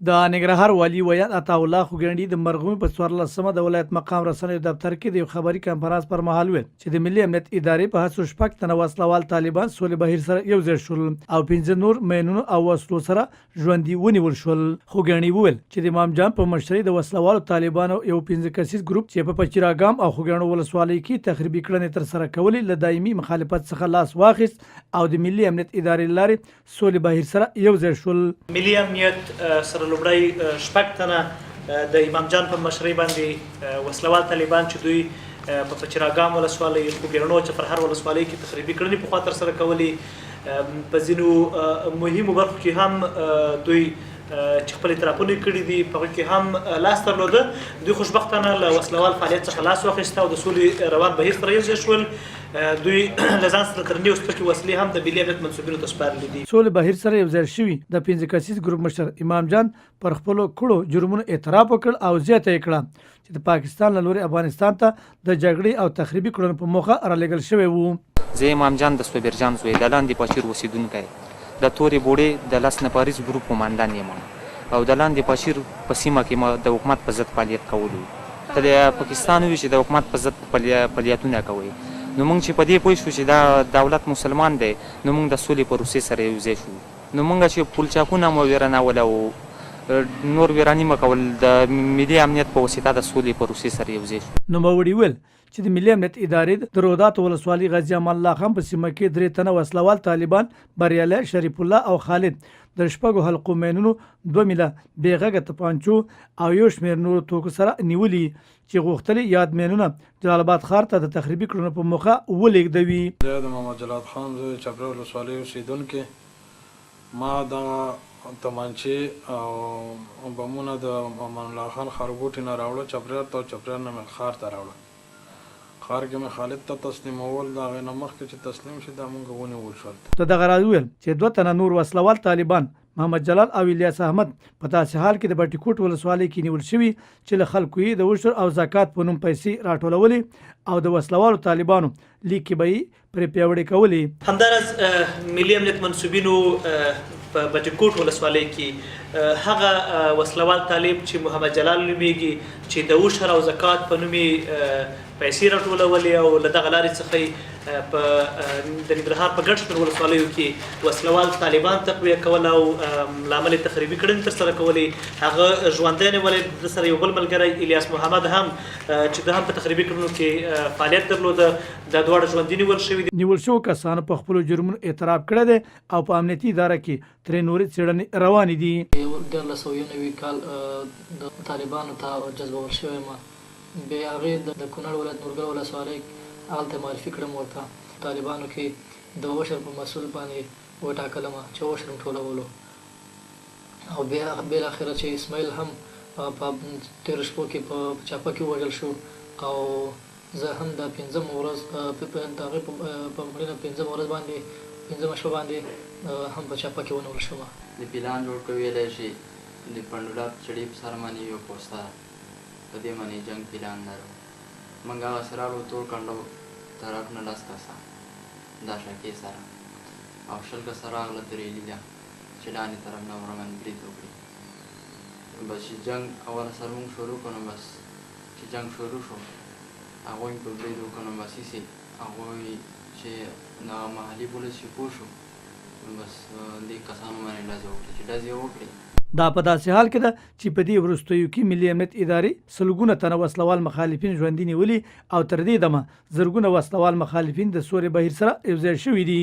د ننګرهار والي ویان عطاالله خوګنډي د مرغومي په 14مه د ولایت مقام رسنیو دفتر کې د یو خبري کنفرانس پر مهال ویل چې د ملي امنیت ادارې په هڅو شپږ تنه وسلوال طالبان سولې بهیر سره یو ځای شول او 15 نور مینونو او وسلو سره ژوندي ونیول شول. خوګنډي وویل چې د امام جان په مشرۍ د وسلوالو طالبانو یو 15 کسیز ګروپ چې په پچیراګام او خوګنډو ولسوالۍ کې تخریبي کړنې تر سره کولې له دایمي مخالفت څخه لاس واخیست او د ملي امنیت ادارې لارې سولې بهیر سره یو ځای شول. ملي امنیت سره لومړی شپږ تنه د امام جان په مشرۍ باندې وسلوال طالبان چې دوی په پچیراګام ولسوالۍ خوګنډو چپرهار ولسوالۍ کې تخریبي کړنې پخوا ترسره کولې. په ځینو مهمو برخو کې هم دوی چې خپل اعترافونه کړي دي په هغه کې هم لاس درلوده. دوی خوشبختانه له وسلوال فعالیت څخه لاس واخیسته او د سولې روان بهیر سره یو ځای شول. دوی له ځان سره تر نیو سپکې وسلې هم د ملي امنیت منصوبینو ته سپارلي دي. سولې بهیر سره یو ځای شوي د 15 کسیز ګروپ مشر امام جان پر خپلو کړو جرمونو اعتراف وکړ او زیاته یې کړه چې د پاکستان له لوري افغانستان ته د جګړې او تخریبي کړنو په موخه رالېږل شوی وو. زه امام جان د صوبیرجان زوی د لاندې پاشیر اوسېدونکی د تورې بوډۍ د 10 نفریز ګروپ قوماندان یم او د لاندې پاشیر په سیمه کې ما د حکومت په ضد فعالیت کولو. ته د پاکستان وی چې د حکومت په ضد فعالیتونه کوي نو موږ چې په دې پوه شو چې دا دولت مسلمان دی نو موږ د سولې پروسې سره یو ځای شو. نو موږ چې پولچاکونه مو ویرانول او نور ویرانی مکول د ملي امنیت په واسطه د سولې پروسې سره یو ځای شو. نوموړي ویل چې د ملي امنیت ادارې د رودات ولسوالۍ غازي امان الله خان په سیمه کې 3 تنه وسلوال طالبان بریالی شریف الله او خالد د شپږو حلقو مینونو 2 میله بېغږه تپانچو او یو شمېر نورو توکو سره نیولي چې غوښتلې یاد مینونه جلال آباد ښار ته د تخریبي کړنو په موخه ولېږدوي. زه د محمد جلال خان زوی چپره ولسوالۍ اوسېدونکی ما دغه تمانچې او بمونه د امان الله خان ښارګوټي نه راوړه چپرهار ته او چپرهار نه مې ښار ته راوړه. ښار کې مې خالد ته تسلیمول د هغې نه مخکې چې تسلیم شي دا مونږ ونیول شول. د دغه راز ویل چې 2 تنه نور وسلوال طالبان محمد جلال او الیاس احمد په داسې حال کې د بټي کوټ ولسوالۍ کې نیول شوي چې له خلکو یې د عشر او زکات په نوم پیسې راټولولې او د وسلوالو طالبانو لیک کې به یې پرې پیاوړې کولې. همداراز ملي امنیت منصوبینو په بټي کوټ ولسوالۍ کې هغه وسلوال طالب چې محمد جلال نومیږي چې د عشر او زکات په نوم پیسې راټولولې او له دغه لارې څخه په د ننګرهار په ګڼ شمېر ولسوالیو کې وسلوال طالبان تقویه کول او له امله تخریبي کړنې ترسره کولې. هغه ژوندی نیولې. د سره یو بل ملګری الیاس محمد هم چې د هم په تخریبي کړنو کې فعالیت درلوده دا دواړه ژوندي نیول شوي دي. نیول شوو کسانو په خپلو جرمونو اعتراف کړی دی او په امنیتي اداره کې ترې نورې څېړنې روانې دي. 1990 کال د طالبانو ته جذبول شوی ما بیا هغې د کونړ ولایت نورګل ولسوالۍ هلته معرفي کړم ورته. طالبانو کې د عشر په مسؤل باندې وټاکلم چې عشر م ټولولو او بیا بالاخره چې اسماعیل هم په تېرو شپو کې په چاپه کې ووژل شو او زه هم د 15 ورځ د هغې په مړینه 15 ورځ باندې 15 شپه باندې هم په چاپه کې ونیول شوم. د پلان جوړ کوي ویلی شي د پنډولاب چړې په سر باندې یو پوسته په دې باندې جنګ پلان لرو. موږ هغه سره راغلو تور کنډو طرف نه 10 کسه دا شاکې سره او 20 کسه راغله درېلي ده چې لاندې طرف نه ورمن برید وکړي. بس چې جنګ اوله سر موږ شروع کړو نو بس چې جنګ شروع شو هغوی په برید وکړو نو بس هسې هغوی چې دغه محلي پولیس چې پوه شو بس دې کسانو باندې ډزې وکړي چې ډزې وکړي. دا په داسې حال کې ده چې په دې وروستیو کې ملي امنیت ادارې سلګونه تنه وسلوال مخالفین ژوندي نیولي او تر دې دمه زرګونه وسلوال مخالفین د سولې بهیر سره یو ځای شوي دي.